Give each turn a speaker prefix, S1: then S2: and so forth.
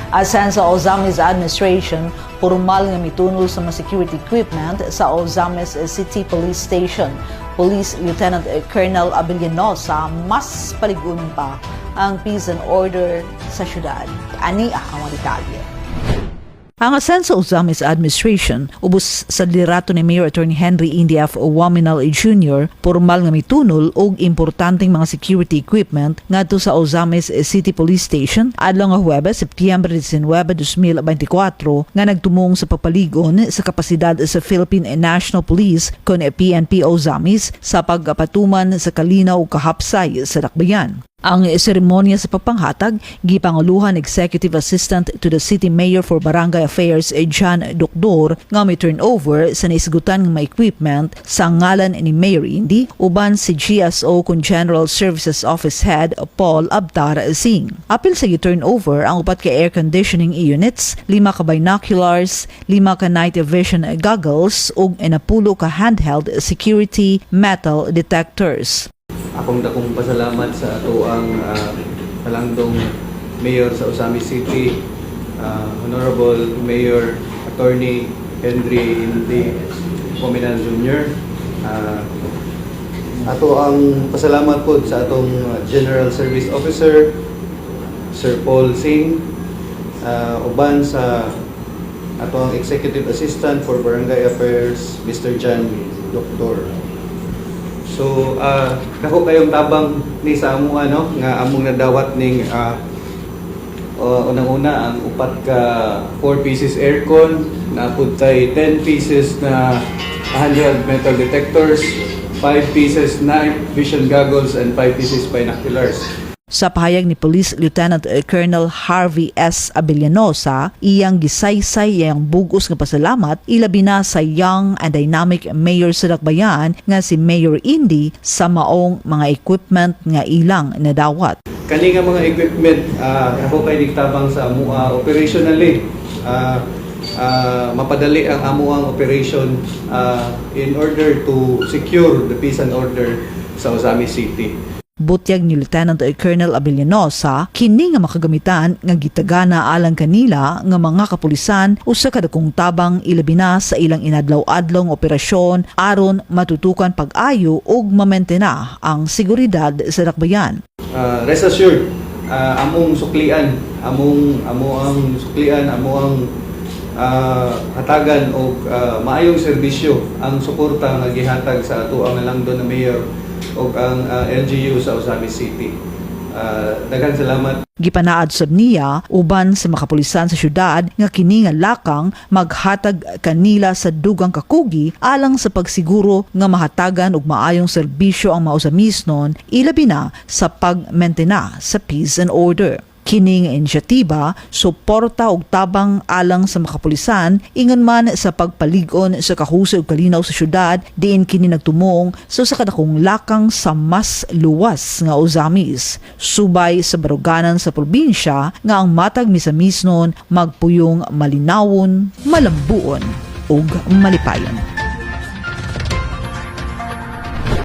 S1: Asan sa Ozamis administration, formal nga mitunol sa mga security equipment sa Ozamis City Police Station. Police Lieutenant Colonel Abellanosa mas paligun pa ang peace and order sa syudad. Ani ang mga detalye. Ang asan sa Ozamis administration, ubos sa liderato ni Mayor Attorney Henry Indy F. Waminal Jr., formal nga mitunol og importanteng mga security equipment ngadto sa Ozamis City Police Station adlaw nga Huwebes, Septyembre 19, 2024 nga nagtumong sa pagpaligon sa kapasidad sa Philippine National Police kon PNP Ozamis sa pagpatuman sa kalinaw ug kahapsay sa dakbayan. Ang seremonya sa pagpanghatag, gipanguluhan Executive Assistant to the City Mayor for Barangay Affairs John Doctor nga may turnover sa naisgutan ng mga equipment sa ngalan ni Mayor Indy uban si GSO kung General Services Office Head Paul Abtar Singh. Apil sa turnover ang upat ka air conditioning units, 5 ka binoculars, 5 ka night vision goggles ug 10 ka handheld security metal detectors.
S2: Akong dakong pasalamat sa ato ang palangdong Mayor sa Ozamis City, Honorable Mayor Attorney Henry Indy Waminal Jr. Ato ang pasalamat po sa atong General Service Officer, Sir Paul Singh, uban sa ato ang Executive Assistant for Barangay Affairs, Mr. John Doctor. So, dako kayong tabang ni sa amo nga among nadawat ning unang-una ang upat ka 4 pieces aircon, napud tay 10 pieces na handheld metal detectors, 5 pieces night vision goggles and 5 pieces binoculars.
S1: Sa pahayag ni Police Lieutenant Colonel Harvey S. Abellanosa, iyang gisaysay iyang bugos nga pasalamat ilabi na sa young and dynamic mayor sa dakbayan nga si Mayor Indy sa maong mga equipment nga ilang nadawat.
S2: Kani nga mga equipment ako kay digtabang sa amuha operationally. Mapadali ang amuang operation in order to secure the peace and order sa Ozamis City.
S1: Butyag ni Lieutenant Colonel Abellanosa, kini nga makagamitan nga gitagana alang kanila nga mga kapulisan usa ka dakong tabang ilabi na sa ilang inadlaw-adlaw nga operasyon aron matutukan pag-ayo ug mamentena ang seguridad sa dakbayan.
S2: Rest assured, among suklian, among hatagan og maayong serbisyo ang suporta nga gihatag sa ato ang nalangdon na mayor o ang LGU sa Ozamis City. Daghang salamat.
S1: Gipanaad sab niya uban sa makapulisan sa syudad nga kini nga lakang maghatag kanila sa dugang kakugi alang sa pagsiguro nga mahatagan og maayong serbisyo ang mga Ozamisnon ilabi na sa pagmentena sa peace and order. Kining inisyatiba, suporta og tabang alang sa makapulisan ingon man sa pagpaligon sa kahusay ug kalinaw sa syudad diin kini nagtumong sa kadakong lakang sa mas luwas nga Ozamis, subay sa baruganan sa probinsya nga ang matag misamisnon magpuyong malinawon, malambuon ug malipayon.